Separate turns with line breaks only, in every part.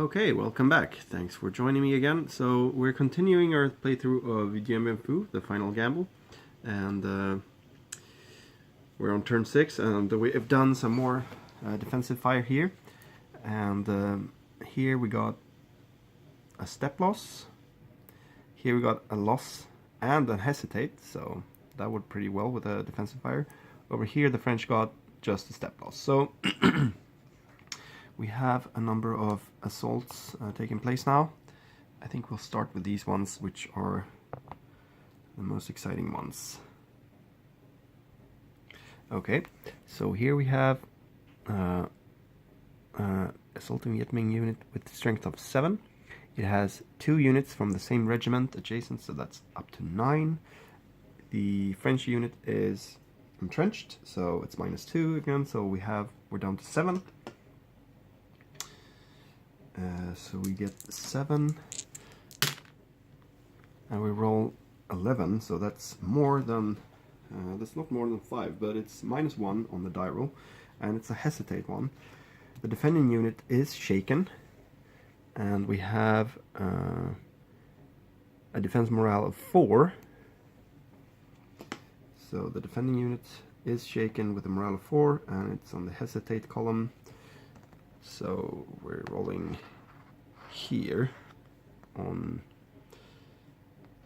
Okay, welcome back. Thanks for joining me again. So we're continuing our playthrough of Dien, the final gamble, and we're on turn 6, and we have done some more defensive fire here, and here we got a step loss, here we got a loss and a hesitate, so that worked pretty well with a defensive fire. Over here the French got just a step loss. So we have a number of assaults taking place now. I think we'll start with these ones, which are the most exciting ones. Okay, so here we have assaulting Viet Minh unit with strength of 7. It has 2 units from the same regiment adjacent, so that's up to 9. The French unit is entrenched, so it's -2 again, so we're down to 7. So we get 7, and we roll 11, so that's more than, that's not more than 5, but it's -1 on the die roll, and it's a hesitate one. The defending unit is shaken, and we have a defense morale of 4. So the defending unit is shaken with a morale of 4, and it's on the hesitate column. So we're rolling here on,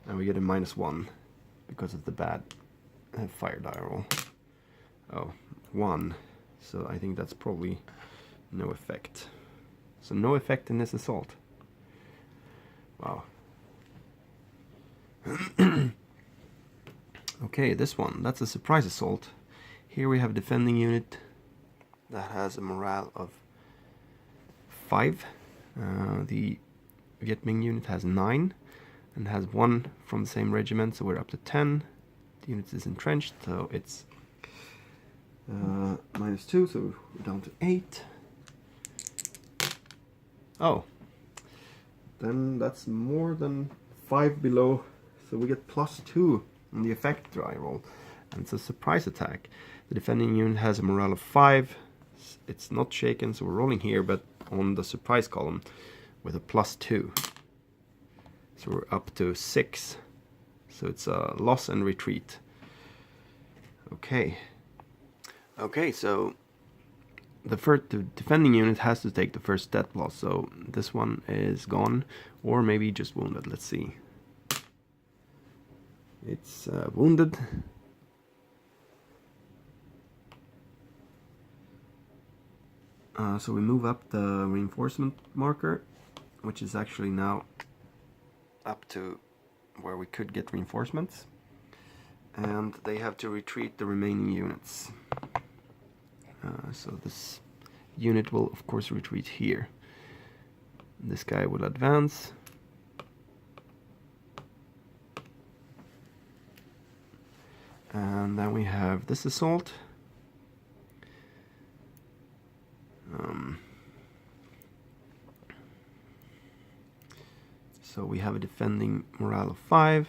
and we get a -1 because of the bad fire die roll. Oh, 1. So I think that's probably no effect. So no effect in this assault. Wow. Okay, this one, that's a surprise assault. Here we have a defending unit that has a morale of 5. The Viet Minh unit has 9 and has 1 from the same regiment, so we're up to 10. The unit is entrenched, so it's -2, so we're down to 8. Oh, then that's more than 5 below, so we get +2 on the effect die roll, and it's a surprise attack. The defending unit has a morale of 5. It's not shaken, so we're rolling here, but on the surprise column with a +2. So we're up to 6. So it's a loss and retreat. Okay. Okay, so the defending unit has to take the first step loss, so this one is gone, or maybe just wounded. Let's see. It's wounded. So we move up the reinforcement marker, which is actually now up to where we could get reinforcements, and they have to retreat the remaining units. So this unit will of course retreat here. This guy will advance. And then we have this assault. So we have a defending morale of 5.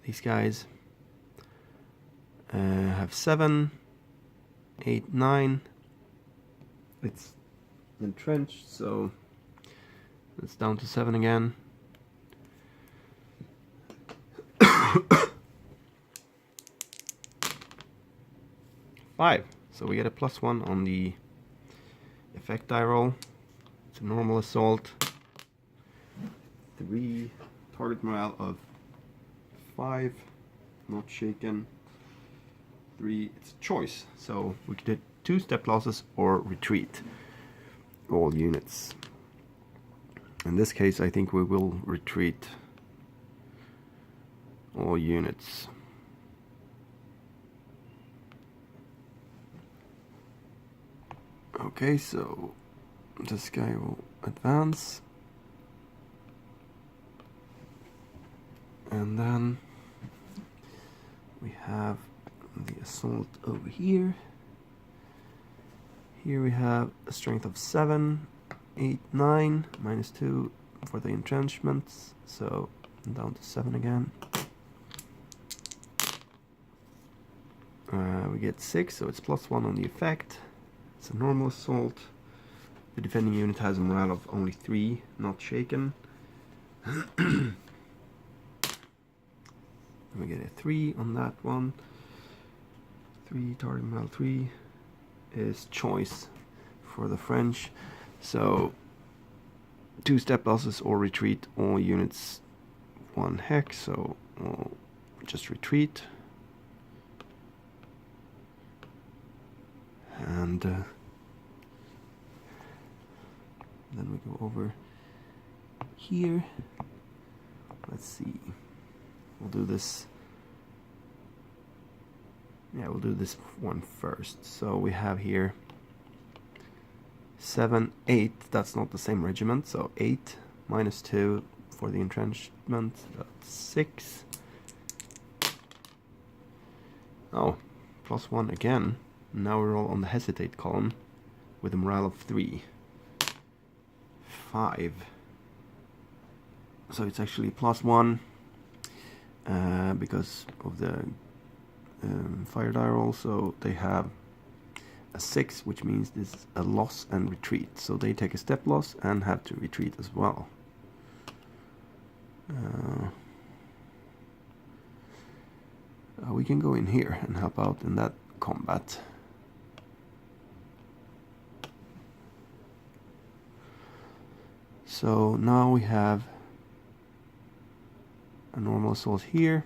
These guys have 7, 8, 9. It's entrenched, so it's down to 7 again. Five. So we get a +1 on the effect die roll. It's a normal assault. 3, target morale of 5, not shaken. 3, it's a choice. So we could hit 2 step losses or retreat all units. In this case, I think we will retreat all units. Okay, so this guy will advance, and then we have the assault over here. Here we have a strength of 7, 8, 9, -2 for the entrenchments, so down to 7 again. We get 6, so it's +1 on the effect. It's a normal assault. The defending unit has a morale of only 3, not shaken. We get a 3 on that one. 3, target morale 3 is choice for the French. So 2 step losses or retreat, all units 1 hex, so we'll just retreat. And then we go over here. Let's see. We'll do this. Yeah, we'll do this one first. So we have here 7, 8. That's not the same regiment. So 8 minus 2 for the entrenchment. That's 6. Oh, +1 again. Now we're all on the hesitate column with a morale of 3. 5. So it's actually +1 because of the fire die roll. So they have a 6, which means this is a loss and retreat. So they take a step loss and have to retreat as well. We can go in here and help out in that combat. So now we have a normal assault here.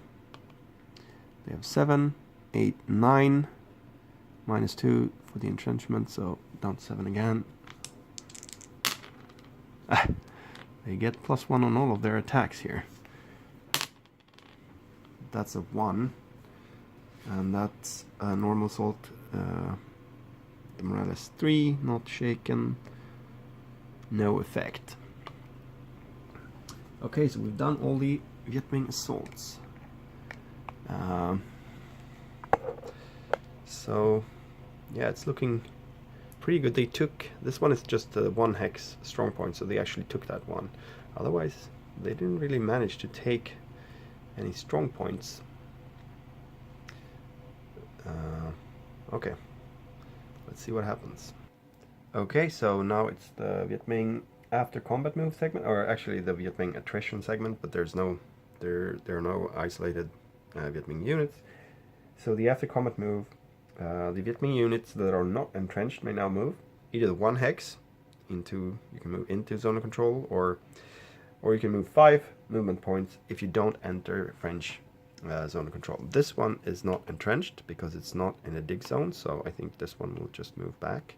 They have 7, 8, 9, minus 2 for the entrenchment, so down to 7 again. They get +1 on all of their attacks here. That's a 1, and that's a normal assault. The morale is 3, not shaken, no effect. Okay, so we've done all the Viet Minh assaults. So yeah, it's looking pretty good. They took, this one is just a 1 hex strong point, so they actually took that one. Otherwise, they didn't really manage to take any strong points. Okay, let's see what happens. Okay, so now it's the Viet Minh after combat move segment, or actually the Viet Minh attrition segment, but there are no isolated Viet Minh units. So the after combat move, the Viet Minh units that are not entrenched may now move either 1 hex into, you can move into zone of control, or you can move 5 movement points if you don't enter French zone of control. This one is not entrenched because it's not in a dig zone, so I think this one will just move back.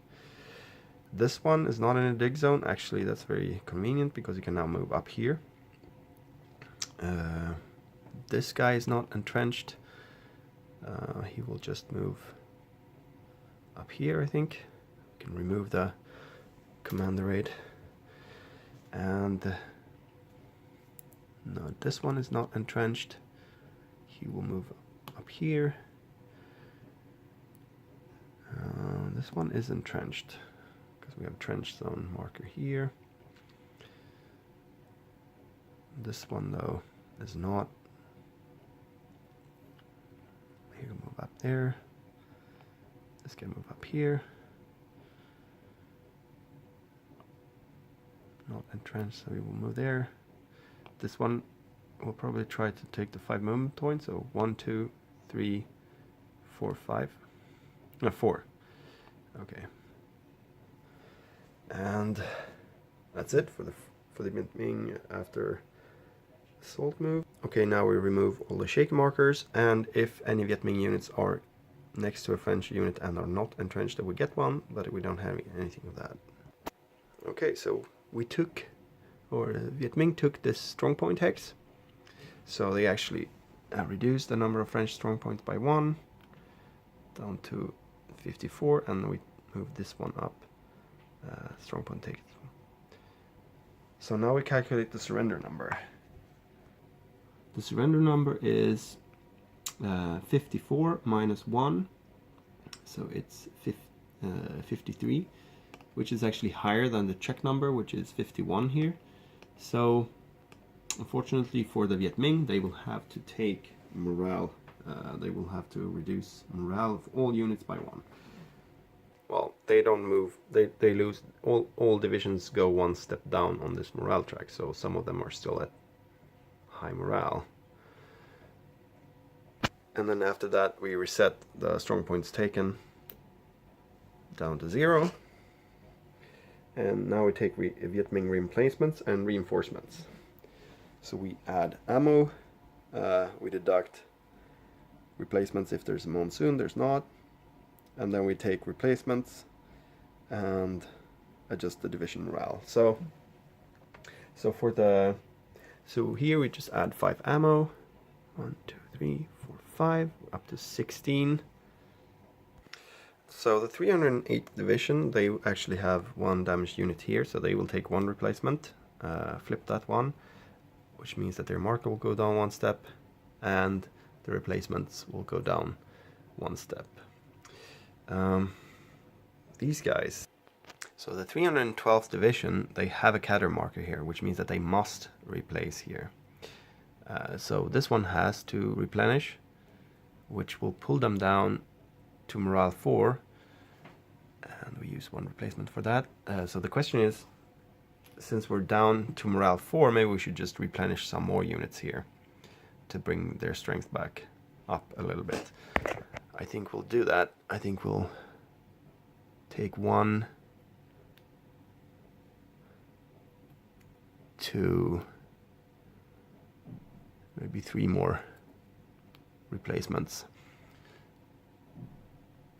This one is not in a dig zone. Actually, that's very convenient because you can now move up here. This guy is not entrenched. He will just move up here, I think. We can remove the commander aid. And no, this one is not entrenched. He will move up here. This one is entrenched because we have a trench zone marker here. This one though is not. He can move up there. This can move up here. Not entrenched, so we will move there. This one will probably try to take the 5 movement points. So 1, 2, 3, 4, 5. No, 4. Okay. And that's it for the Viet Minh after assault move. Okay, now we remove all the shake markers, and if any Viet Minh units are next to a French unit and are not entrenched, then we get one, but we don't have anything of that. Okay, so we took, or Viet Minh took this strong point hex, so they actually reduced the number of French strong points by 1 down to 54, and we moved this one up. Strong point take. So now we calculate the surrender number. The surrender number is 54 minus 1, so it's 53, which is actually higher than the check number, which is 51 here. So unfortunately for the Viet Minh, they will have to take morale. They will have to reduce morale of all units by 1. Well, they don't move. They lose. All divisions go one step down on this morale track. So some of them are still at high morale. And then after that, we reset the strong points taken down to 0. And now we take Viet Minh replacements and reinforcements. So we add ammo, we deduct replacements if there's a monsoon, there's not. And then we take replacements and adjust the division morale. So here we just add 5 ammo. 1, 2, 3, 4, 5, up to 16. So the 308th Division, they actually have 1 damaged unit here, so they will take 1 replacement, flip that one, which means that their marker will go down 1 step, and the replacements will go down 1 step. These guys. So the 312th Division, they have a catter marker here, which means that they must replace here. So this one has to replenish, which will pull them down to morale 4, and we use 1 replacement for that. So the question is, since we're down to morale 4, maybe we should just replenish some more units here to bring their strength back up a little bit. I think we'll do that. I think we'll take 1, 2, maybe 3 more replacements.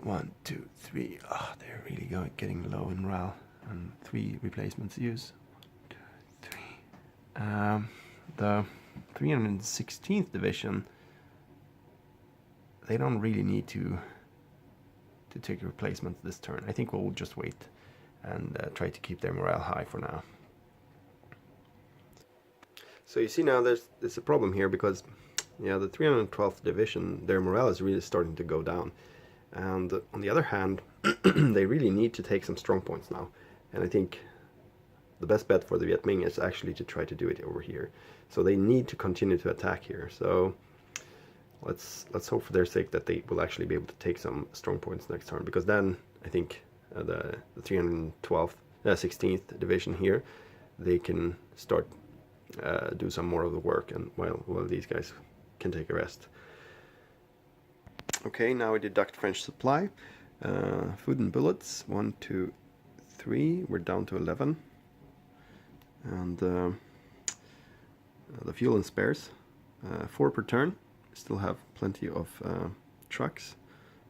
1, 2, 3. Oh, they're really getting low in morale. And 3 replacements used. 1, 2, 3. The 316th Division, they don't really need to take replacements this turn. I think we'll just wait and try to keep their morale high for now. So you see now there's a problem here because, yeah, the 312th Division, their morale is really starting to go down. And on the other hand, they really need to take some strong points now. And I think the best bet for the Viet Minh is actually to try to do it over here. So they need to continue to attack here. So let's hope for their sake that they will actually be able to take some strong points next turn. Because then I think the 312th, 16th Division here, they can start do some more of the work, and while these guys can take a rest. Okay, now we deduct French supply. Food and bullets, 1, 2, 3. We're down to 11. And the fuel and spares, 4 per turn. Still have plenty of trucks.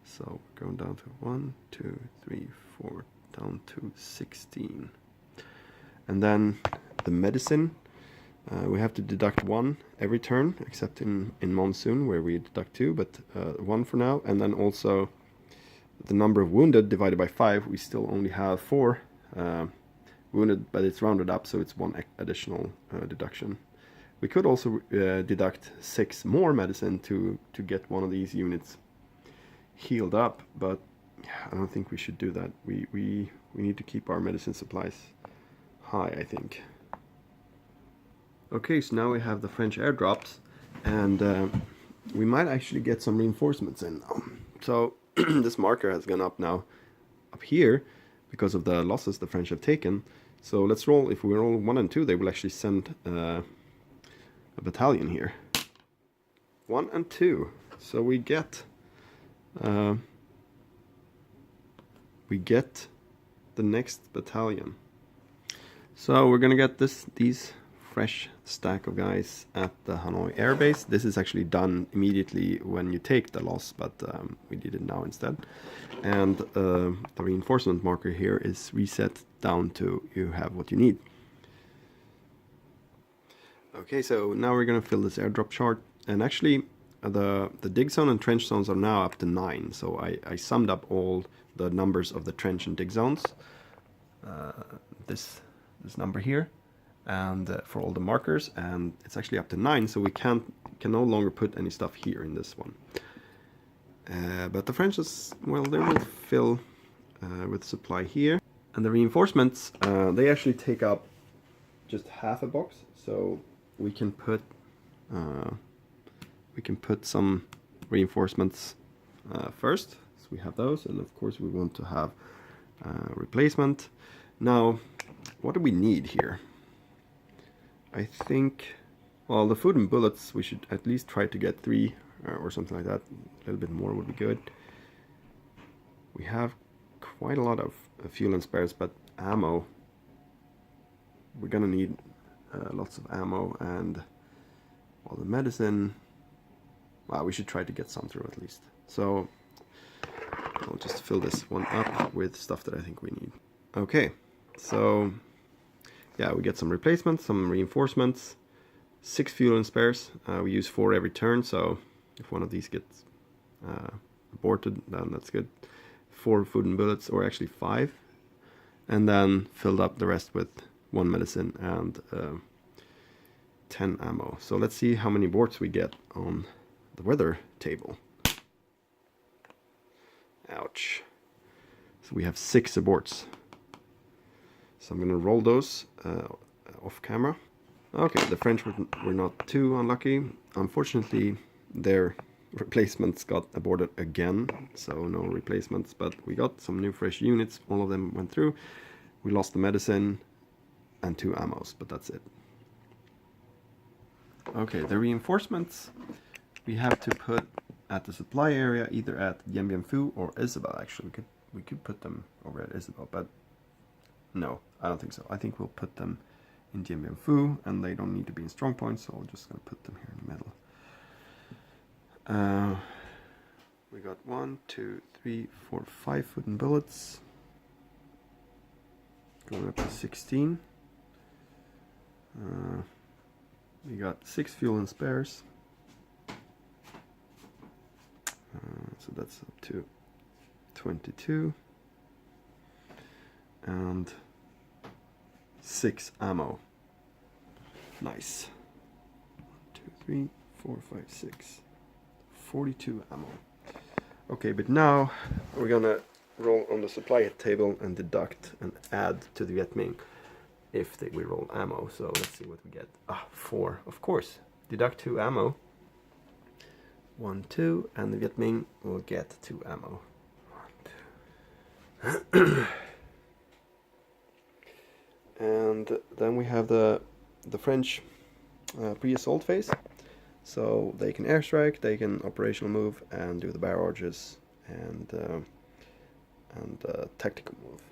So we're going down to 1, 2, 3, 4, down to 16. And then the medicine. We have to deduct 1 every turn, except in monsoon where we deduct 2, but 1 for now. And then also the number of wounded divided by 5, we still only have 4 wounded, but it's rounded up, so it's 1 additional deduction. We could also deduct 6 more medicine to get one of these units healed up, but I don't think we should do that. We need to keep our medicine supplies high, I think. Okay, so now we have the French airdrops, and we might actually get some reinforcements in now. So this marker has gone up now, up here, because of the losses the French have taken. So let's roll. If we roll 1 and 2, they will actually send a battalion here. 1 and 2. So we get the next battalion. So we're gonna get these fresh stack of guys at the Hanoi Air Base. This is actually done immediately when you take the loss, but we did it now instead. And the reinforcement marker here is reset down to you have what you need. Okay, so now we're going to fill this airdrop chart, and actually the dig zone and trench zones are now up to 9. So I summed up all the numbers of the trench and dig zones, this number here, and for all the markers, and it's actually up to 9, so we can no longer put any stuff here in this one. But the French is, well, they will fill with supply here, and the reinforcements, they actually take up just half a box, so we can put some reinforcements first. So we have those, and of course we want to have replacement. Now, what do we need here? I think, well, the food and bullets, we should at least try to get 3 or something like that. A little bit more would be good. We have quite a lot of fuel and spares, but ammo, we're gonna need lots of ammo, and well, the medicine, well, we should try to get some through at least. So I'll just fill this one up with stuff that I think we need. Okay, so yeah, we get some replacements, some reinforcements, 6 fuel and spares. We use 4 every turn, so if one of these gets aborted, then that's good. 4 food and bullets, or actually 5, and then filled up the rest with 1 medicine and 10 ammo. So let's see how many aborts we get on the weather table. Ouch. So we have 6 aborts. So I'm gonna roll those off camera. Okay, the French were not too unlucky. Unfortunately, their replacements got aborted again, so no replacements, but we got some new fresh units. All of them went through. We lost the medicine and 2 ammos, but that's it. Okay, the reinforcements we have to put at the supply area, either at Dien Bien Phu or Isabel. Actually, we could put them over at Isabel, but no, I don't think so. I think we'll put them in Dien Bien Phu, and they don't need to be in strong points, so I'm just gonna put them here in the middle. We got 1, 2, 3, 4, 5 food and bullets, going up to 16. We got 6 fuel and spares, so that's up to 22, and 6 ammo. Nice. 1, 2, 3, 4, 5, 6. 42 ammo. Okay, but now we're gonna roll on the supply table and deduct and add to the Viet Minh if we roll ammo. So let's see what we get. 4, of course. Deduct 2 ammo. 1, 2, and the Viet Minh will get 2 ammo. 1, 2. And then we have the French pre-assault phase. So they can airstrike, they can operational move, and do the barrages and tactical move.